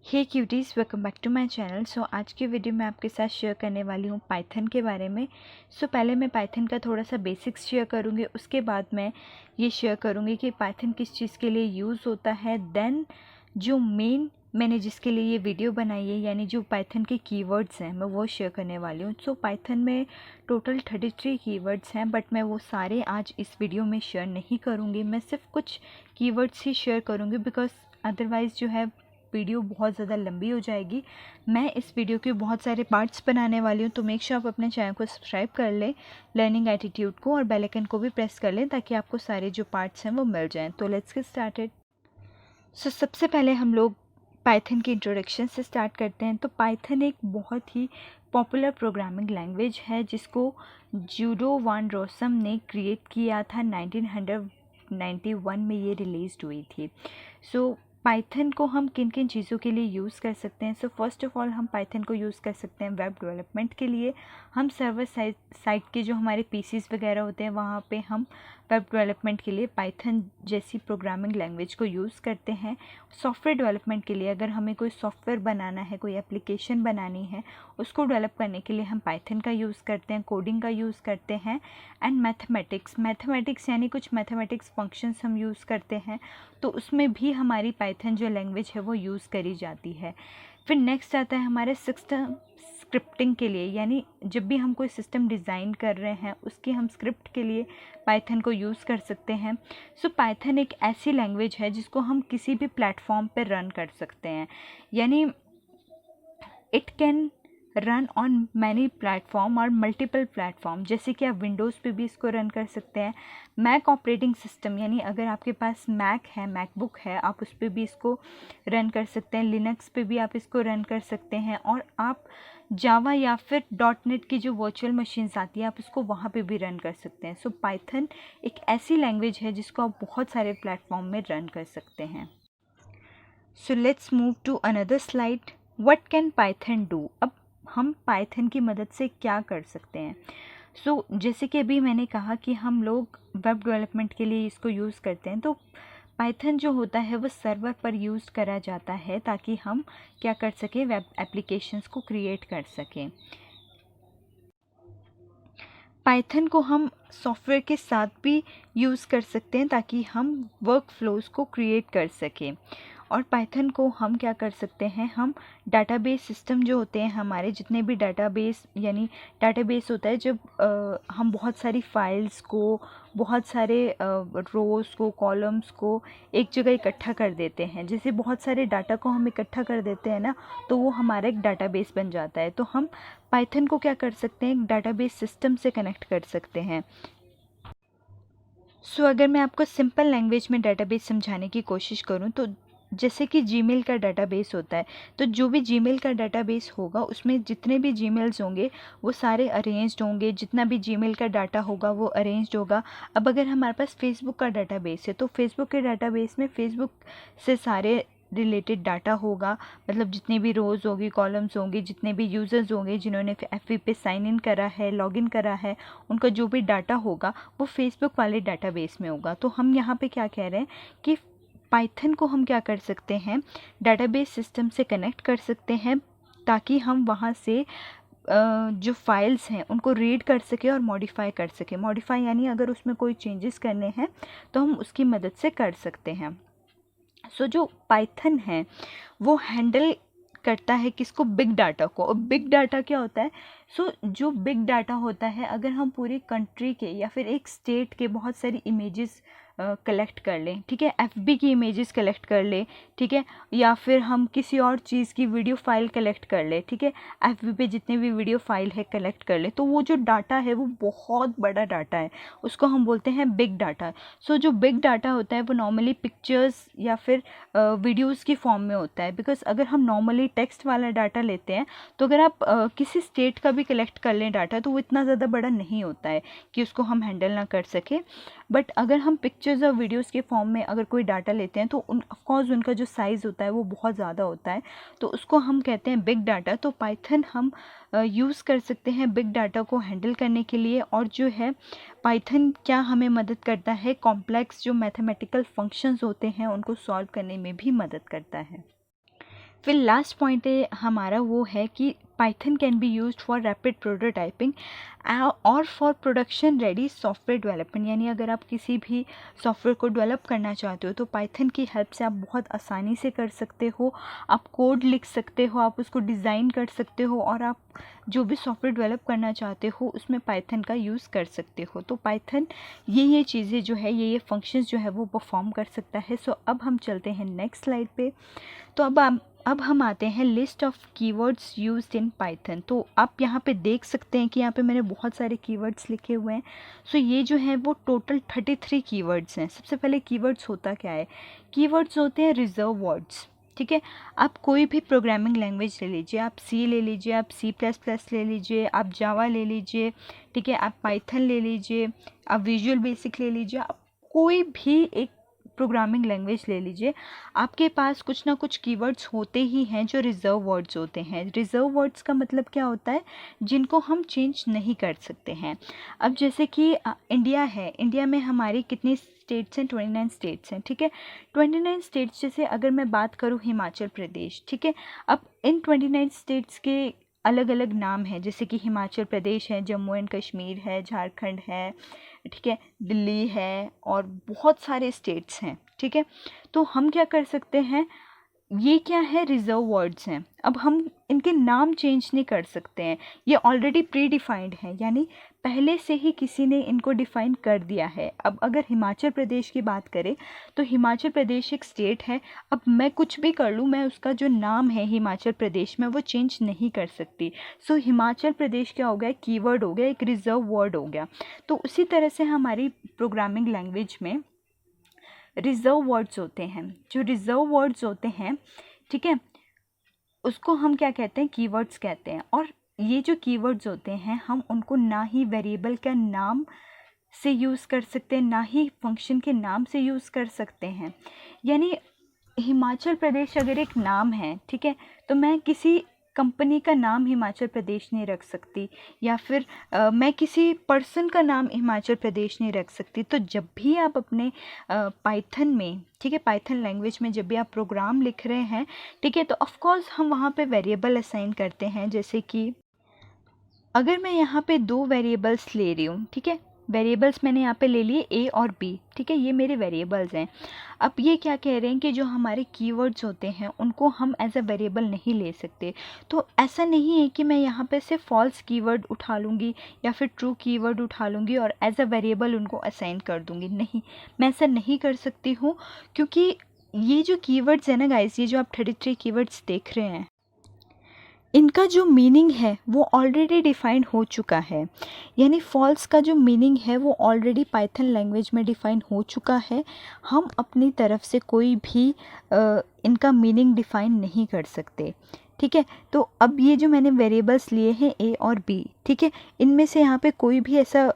Hey cuties, welcome back to my channel. आज की video में आपके साथ शेयर करने वाली हूँ पाइथन के बारे में। पहले मैं पाइथन का थोड़ा सा बेसिक्स शेयर करूँगी, उसके बाद मैं ये शेयर करूँगी कि पाइथन किस चीज़ के लिए यूज़ होता है। देन जो मेन मैंने जिसके लिए ये वीडियो बनाई है, यानी जो पाइथन के कीवर्ड्स हैं, मैं वो शेयर करने वाली हूँ। पाइथन में टोटल 33 कीवर्ड्स हैं, बट मैं वो सारे आज इस वीडियो में शेयर नहीं करूँगी। मैं सिर्फ कुछ कीवर्ड्स ही शेयर करूँगी, बिकॉज अदरवाइज़ जो है वीडियो बहुत ज़्यादा लंबी हो जाएगी। मैं इस वीडियो के बहुत सारे पार्ट्स बनाने वाली हूँ, तो मेक श्योर आप अपने चैनल को सब्सक्राइब कर लें, लर्निंग एटीट्यूड को, और बेल आइकन को भी प्रेस कर लें ताकि आपको सारे जो पार्ट्स हैं वो मिल जाएं। तो लेट्स गेट स्टार्टेड। सबसे पहले हम लोग पाइथन की इंट्रोडक्शन से स्टार्ट करते हैं। तो पाइथन एक बहुत ही पॉपुलर प्रोग्रामिंग लैंग्वेज है जिसको जूडो वान रोसम ने क्रिएट किया था। 1991 में ये रिलीज़ हुई थी। पाइथन को हम किन किन चीज़ों के लिए यूज़ कर सकते हैं? फर्स्ट ऑफ ऑल हम पाइथन को यूज़ कर सकते हैं वेब डेवलपमेंट के लिए। हम सर्वर साइट के जो हमारे पीसीज वगैरह होते हैं वहाँ पे हम वेब डेवलपमेंट के लिए पाइथन जैसी प्रोग्रामिंग लैंग्वेज को यूज़ करते हैं। सॉफ्टवेयर डेवलपमेंट के लिए अगर हमें कोई सॉफ्टवेयर बनाना है, कोई एप्लीकेशन बनानी है, उसको डेवलप करने के लिए हम पाइथन का यूज़ करते हैं, कोडिंग का यूज़ करते हैं। एंड मैथमेटिक्स यानी कुछ मैथमेटिक्स फंक्शंस हम यूज़ करते हैं, तो उसमें भी हमारी पाइथन जो लैंग्वेज है वो यूज़ करी जाती है। फिर नेक्स्ट आता है हमारे सिस्टम स्क्रिप्टिंग के लिए, यानी जब भी हम कोई सिस्टम डिज़ाइन कर रहे हैं उसकी हम स्क्रिप्ट के लिए पाइथन को यूज़ कर सकते हैं। पाइथन एक ऐसी लैंग्वेज है जिसको हम किसी भी प्लेटफॉर्म पर रन कर सकते हैं, यानी it can run on many platform और मल्टीपल प्लेटफॉर्म। जैसे कि आप विंडोज़ पे भी इसको रन कर सकते हैं। मैक ऑपरेटिंग सिस्टम, यानी अगर आपके पास मैक है, मैकबुक है, आप उस पर भी इसको रन कर सकते हैं। लिनक्स पे भी आप इसको रन कर सकते हैं। और आप जावा या फिर .NET की जो वर्चुअल मशीन्स आती है, आप इसको वहाँ पे भी रन कर सकते हैं। पाइथन एक ऐसी लैंग्वेज है जिसको आप बहुत सारे प्लेटफॉर्म में रन कर सकते हैं। Let's move to another slide. What can Python do? अब हम पाइथन की मदद से क्या कर सकते हैं? जैसे कि अभी मैंने कहा कि हम लोग वेब डेवलपमेंट के लिए इसको यूज़ करते हैं, तो पाइथन जो होता है वो सर्वर पर यूज़ करा जाता है ताकि हम क्या कर सकें, वेब एप्लीकेशंस को क्रिएट कर सकें। पाइथन को हम सॉफ्टवेयर के साथ भी यूज़ कर सकते हैं ताकि हम वर्क फ्लोज को क्रिएट कर सकें। और पाइथन को हम क्या कर सकते हैं, हम डाटाबेस सिस्टम जो होते हैं, हमारे जितने भी डाटाबेस, यानी डाटाबेस होता है जब हम बहुत सारी फाइल्स को, बहुत सारे रोज़ को, कॉलम्स को एक जगह इकट्ठा कर देते हैं। जैसे बहुत सारे डाटा को हम इकट्ठा कर देते हैं ना, तो वो हमारा एक डाटाबेस बन जाता है। तो हम पाइथन को क्या कर सकते हैं, एक डाटाबेस सिस्टम से कनेक्ट कर सकते हैं। अगर मैं आपको सिंपल लैंग्वेज में डाटाबेस समझाने की कोशिश करूं, तो जैसे कि जीमेल का डाटाबेस होता है, तो जो भी जीमेल का डाटाबेस होगा उसमें जितने भी जीमेल्स होंगे वो सारे अरेंज्ड होंगे, जितना भी जीमेल का डाटा होगा वो अरेंज्ड होगा। अब अगर हमारे पास फेसबुक का डाटाबेस है, तो फेसबुक के डाटाबेस में फेसबुक से सारे रिलेटेड डाटा होगा, मतलब जितनी भी रोज़ होगी, कॉलम्स होंगे, जितने भी यूज़र्स होंगे जिन्होंने एफबी पे साइन इन करा है, लॉगिन करा है, उनका जो भी डाटा होगा वो फेसबुक वाले डाटाबेस में होगा। तो हम यहाँ पे क्या कह रहे हैं कि पाइथन को हम क्या कर सकते हैं, डाटाबेस सिस्टम से कनेक्ट कर सकते हैं ताकि हम वहाँ से जो फाइल्स हैं उनको रीड कर सके और मॉडिफाई कर सके। मॉडिफाई यानी अगर उसमें कोई चेंजेस करने हैं तो हम उसकी मदद से कर सकते हैं। जो पाइथन है वो हैंडल करता है किसको, बिग डाटा को। और बिग डाटा क्या होता है? जो बिग डाटा होता है, अगर हम पूरी कंट्री के या फिर एक स्टेट के बहुत सारी इमेजेस कलेक्ट कर लें, ठीक है, एफबी की इमेजेस कलेक्ट कर ले, ठीक है, या फिर हम किसी और चीज़ की वीडियो फाइल कलेक्ट कर ले, ठीक है, एफबी पे जितने भी वीडियो फाइल है कलेक्ट कर ले, तो वो जो डाटा है वो बहुत बड़ा डाटा है, उसको हम बोलते हैं बिग डाटा। जो बिग डाटा होता है वो नॉर्मली पिक्चर्स या फिर वीडियोज़ की फॉर्म में होता है। बिकॉज अगर हम नॉर्मली टेक्स्ट वाला डाटा लेते हैं, तो अगर आप किसी स्टेट का भी कलेक्ट कर लें डाटा, तो वो इतना ज़्यादा बड़ा नहीं होता है कि उसको हम हैंडल ना कर सके। बट अगर हम पिक्चर्स और वीडियोस के फॉर्म में अगर कोई डाटा लेते हैं, तो ऑफकोर्स उनका जो साइज़ होता है वो बहुत ज़्यादा होता है, तो उसको हम कहते हैं बिग डाटा। तो पाइथन हम यूज़ कर सकते हैं बिग डाटा को हैंडल करने के लिए। और जो है पाइथन क्या हमें मदद करता है, कॉम्प्लेक्स जो मैथमेटिकल फंक्शंस होते हैं उनको सॉल्व करने में भी मदद करता है। फिर लास्ट पॉइंट है हमारा वो है कि Python can be used for rapid prototyping और for production ready software development. यानी अगर आप किसी भी सॉफ्टवेयर को डेवलप करना चाहते हो तो पाइथन की हेल्प से आप बहुत आसानी से कर सकते हो। आप कोड लिख सकते हो, आप उसको डिज़ाइन कर सकते हो, और आप जो भी सॉफ्टवेयर डेवलप करना चाहते हो उसमें पाइथन का यूज़ कर सकते हो। तो पाइथन ये चीज़ें जो है, ये फंक्शंस जो है वो परफॉर्म कर सकता है। सो अब हम चलते हैं नेक्स्ट स्लाइड पे। तो अब हम आते हैं list of keywords used in Python. तो आप यहाँ पे देख सकते हैं कि यहाँ पे मैंने बहुत सारे कीवर्ड्स लिखे हुए हैं। सो ये जो है वो टोटल 33 कीवर्ड्स हैं। सबसे पहले कीवर्ड्स होता क्या है? कीवर्ड्स होते हैं रिजर्व वर्ड्स। ठीक है, आप कोई भी प्रोग्रामिंग लैंग्वेज ले लीजिए, आप सी ले लीजिए, आप C++ ले लीजिए, आप जावा ले लीजिए, ठीक है, आप पाइथन ले लीजिए, आप विजुअल बेसिक ले लीजिए, आप कोई भी एक प्रोग्रामिंग लैंग्वेज ले लीजिए, आपके पास कुछ ना कुछ कीवर्ड्स होते ही हैं जो रिजर्व वर्ड्स होते हैं। रिजर्व वर्ड्स का मतलब क्या होता है? जिनको हम चेंज नहीं कर सकते हैं। अब जैसे कि इंडिया है, इंडिया में हमारी कितनी स्टेट्स हैं? 29 स्टेट्स हैं। ठीक है, 29 स्टेट्स जैसे अगर मैं बात करूँ हिमाचल प्रदेश, ठीक है, अब इन 29 स्टेट्स के अलग अलग नाम हैं, जैसे कि हिमाचल प्रदेश है, जम्मू एंड कश्मीर है, झारखंड है, ठीक है, दिल्ली है, और बहुत सारे स्टेट्स हैं। ठीक है, तो हम क्या कर सकते हैं, ये क्या है? रिजर्व वर्ड्स हैं। अब हम इनके नाम चेंज नहीं कर सकते हैं, ये ऑलरेडी प्री डिफाइंड है, यानी पहले से ही किसी ने इनको डिफ़ाइन कर दिया है। अब अगर हिमाचल प्रदेश की बात करें तो हिमाचल प्रदेश एक स्टेट है। अब मैं कुछ भी कर लूँ, मैं उसका जो नाम है हिमाचल प्रदेश में वो चेंज नहीं कर सकती। सो हिमाचल प्रदेश क्या हो गया? कीवर्ड हो गया, एक रिजर्व वर्ड हो गया। तो उसी तरह से हमारी प्रोग्रामिंग लैंग्वेज में रिजर्व वर्ड्स होते हैं। जो रिजर्व वर्ड्स होते हैं, ठीक है, उसको हम क्या कहते हैं? कीवर्ड्स कहते हैं। और ये जो कीवर्ड्स होते हैं हम उनको ना ही वेरिएबल का नाम से यूज़ कर सकते हैं, ना ही फंक्शन के नाम से यूज़ कर सकते हैं। यानी हिमाचल प्रदेश अगर एक नाम है, ठीक है, तो मैं किसी कंपनी का नाम हिमाचल प्रदेश नहीं रख सकती, या फिर मैं किसी पर्सन का नाम हिमाचल प्रदेश नहीं रख सकती। तो जब भी आप अपने पाइथन में, ठीक है, पाइथन लैंग्वेज में जब भी आप प्रोग्राम लिख रहे हैं, ठीक है, तो ऑफ कोर्स हम वहाँ पे वेरिएबल असाइन करते हैं। जैसे कि अगर मैं यहाँ पे 2 वेरिएबल्स ले रही हूँ, ठीक है, वेरिएबल्स मैंने यहाँ पे ले लिए ए और बी, ठीक है, ये मेरे वेरिएबल्स हैं। अब ये क्या कह रहे हैं कि जो हमारे कीवर्ड्स होते हैं उनको हम एज अ वेरिएबल नहीं ले सकते। तो ऐसा नहीं है कि मैं यहाँ पे से फॉल्स कीवर्ड उठा लूँगी या फिर ट्रू कीवर्ड उठा लूँगी और एज अ वेरिएबल उनको असाइन कर दूँगी। नहीं, मैं ऐसा नहीं कर सकती हूँ, क्योंकि ये जो कीवर्ड्स हैं ना गाइस, ये जो आप 33 कीवर्ड्स देख रहे हैं, इनका जो मीनिंग है वो ऑलरेडी डिफ़ाइन हो चुका है। यानी फॉल्स का जो मीनिंग है वो ऑलरेडी पाइथन लैंग्वेज में डिफ़ाइन हो चुका है। हम अपनी तरफ से कोई भी इनका मीनिंग डिफ़ाइन नहीं कर सकते। ठीक है, तो अब ये जो मैंने वेरिएबल्स लिए हैं ए और बी, ठीक है, इनमें से यहाँ पे कोई भी ऐसा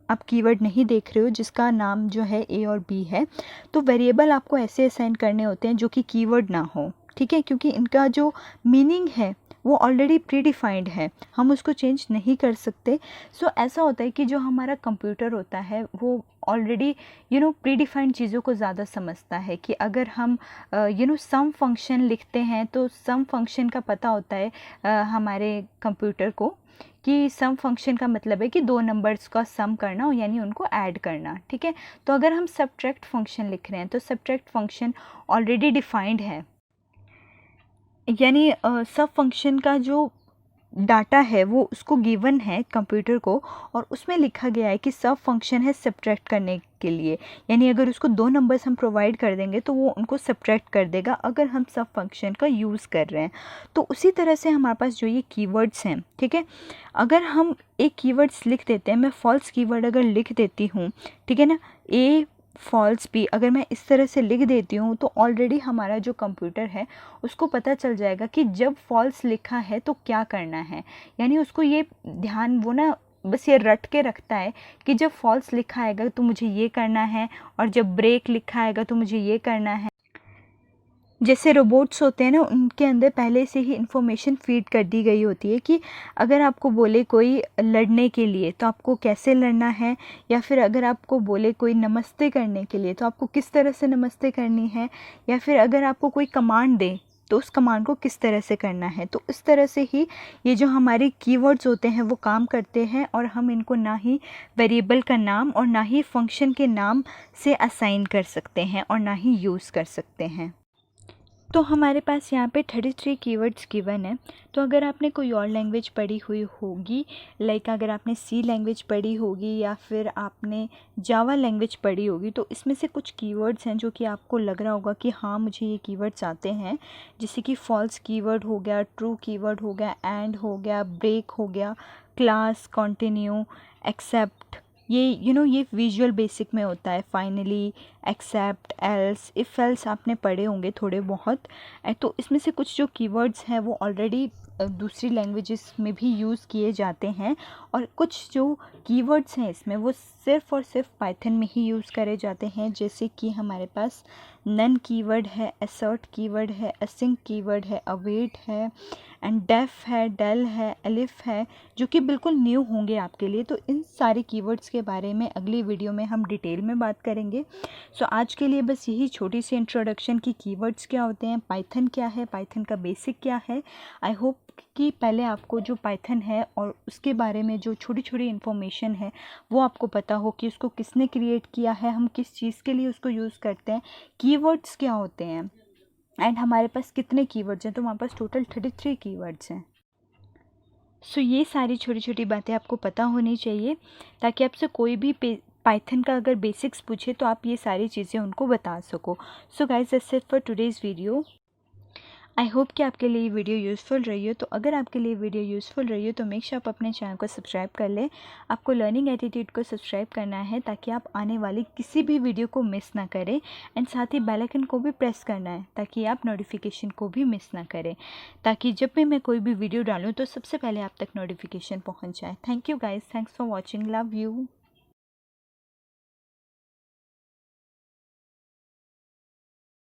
आप कीवर्ड नहीं देख रहे हो जिसका नाम जो है ए और बी है। तो वेरिएबल आपको ऐसे असाइन करने होते हैं जो कि कीवर्ड ना हो, ठीक है, क्योंकि इनका जो मीनिंग है वो ऑलरेडी प्री डिफाइंड है, हम उसको चेंज नहीं कर सकते। सो ऐसा होता है कि जो हमारा कंप्यूटर होता है वो ऑलरेडी प्री डिफाइंड चीज़ों को ज़्यादा समझता है। कि अगर हम सम फंक्शन लिखते हैं तो सम फंक्शन का पता होता है हमारे कंप्यूटर को कि सम फंक्शन का मतलब है कि 2 नंबर्स का सम करना हो, यानी उनको ऐड करना। ठीक है, तो अगर हम सब्ट्रैक्ट फंक्शन लिख रहे हैं तो सब्ट्रैक्ट फंक्शन ऑलरेडी डिफाइंड है, यानी सब फंक्शन का जो डाटा है वो उसको गिवन है कंप्यूटर को, और उसमें लिखा गया है कि सब फंक्शन है सब्ट्रैक्ट करने के लिए। यानी अगर उसको 2 नंबर्स हम प्रोवाइड कर देंगे तो वो उनको सब्ट्रैक्ट कर देगा अगर हम सब फंक्शन का यूज़ कर रहे हैं। तो उसी तरह से हमारे पास जो ये कीवर्ड्स हैं, ठीक है, अगर हम एक कीवर्ड्स लिख देते हैं, मैं फॉल्स कीवर्ड अगर लिख देती हूँ, ठीक है ना, ए फॉल्स बी अगर मैं इस तरह से लिख देती हूँ तो ऑलरेडी हमारा जो कंप्यूटर है उसको पता चल जाएगा कि जब फॉल्स लिखा है तो क्या करना है। यानी उसको ये ध्यान, वो ना बस ये रट के रखता है कि जब फॉल्स लिखा आएगा तो मुझे ये करना है, और जब ब्रेक लिखा आएगा तो मुझे ये करना है। जैसे रोबोट्स होते हैं ना, उनके अंदर पहले से ही इन्फॉर्मेशन फीड कर दी गई होती है कि अगर आपको बोले कोई लड़ने के लिए तो आपको कैसे लड़ना है, या फिर अगर आपको बोले कोई नमस्ते करने के लिए तो आपको किस तरह से नमस्ते करनी है, या फिर अगर आपको कोई कमांड दे तो उस कमांड को किस तरह से करना है। तो इस तरह से ही ये जो हमारे कीवर्ड्स होते हैं वो काम करते हैं, और हम इनको ना ही वेरिएबल का नाम और ना ही फंक्शन के नाम से असाइन कर सकते हैं और ना ही यूज़ कर सकते हैं। तो हमारे पास यहाँ पे 33 कीवर्ड्स गिवन है। तो अगर आपने कोई और लैंग्वेज पढ़ी हुई होगी, लाइक अगर आपने सी लैंग्वेज पढ़ी होगी या फिर आपने जावा लैंग्वेज पढ़ी होगी, तो इसमें से कुछ कीवर्ड्स हैं जो कि आपको लग रहा होगा कि हाँ मुझे ये कीवर्ड्स आते हैं, जैसे कि फॉल्स कीवर्ड हो गया, ट्रू कीवर्ड हो गया, एंड हो गया, ब्रेक हो गया, क्लास, कंटिन्यू, एक्सेप्ट, ये ये विजुअल बेसिक में होता है, finally, except, else, if else आपने पढ़े होंगे थोड़े बहुत। तो इसमें से कुछ जो कीवर्ड्स हैं वो ऑलरेडी दूसरी लैंग्वेजेस में भी यूज़ किए जाते हैं, और कुछ जो कीवर्ड्स हैं इसमें वो सिर्फ़ और सिर्फ पाइथन में ही यूज़ करे जाते हैं, जैसे कि हमारे पास नन कीवर्ड है, असर्ट कीवर्ड है, असिंक कीवर्ड है, अवेट है, एंड डेफ है, डेल है, एलिफ है, जो कि बिल्कुल न्यू होंगे आपके लिए। तो इन सारे कीवर्ड्स के बारे में अगली वीडियो में हम डिटेल में बात करेंगे। सो आज के लिए बस यही छोटी सी इंट्रोडक्शन की कीवर्ड्स क्या होते हैं, पाइथन क्या है, पाइथन का बेसिक क्या है। आई होप कि पहले आपको जो पाइथन है और उसके बारे में जो छोटी छोटी इन्फॉर्मेशन है वो आपको पता हो कि उसको किसने क्रिएट किया है, हम किस चीज़ के लिए उसको यूज़ करते हैं, कीवर्ड्स क्या होते हैं, एंड हमारे पास कितने कीवर्ड्स हैं। तो हमारे पास टोटल 33 कीवर्ड्स हैं। सो ये सारी छोटी छोटी बातें आपको पता होनी चाहिए, ताकि आपसे कोई भी पाइथन का अगर बेसिक्स पूछे तो आप ये सारी चीज़ें उनको बता सको। So guys, that's it for today's video. I hope कि आपके लिए ये वीडियो यूज़फुल रही हो। तो अगर आपके लिए वीडियो यूज़फुल रही हो तो मेक श्योर आप अपने चैनल को सब्सक्राइब कर लें। आपको लर्निंग एटीट्यूड को सब्सक्राइब करना है ताकि आप आने वाली किसी भी वीडियो को मिस ना करें, एंड साथ ही बेल आइकन को भी प्रेस करना है ताकि आप नोटिफिकेशन को भी मिस ना करें, ताकि जब भी मैं कोई भी वीडियो डालूँ तो सबसे पहले आप तक नोटिफिकेशन पहुँच जाए। Thank you guys, thanks for watching, love you.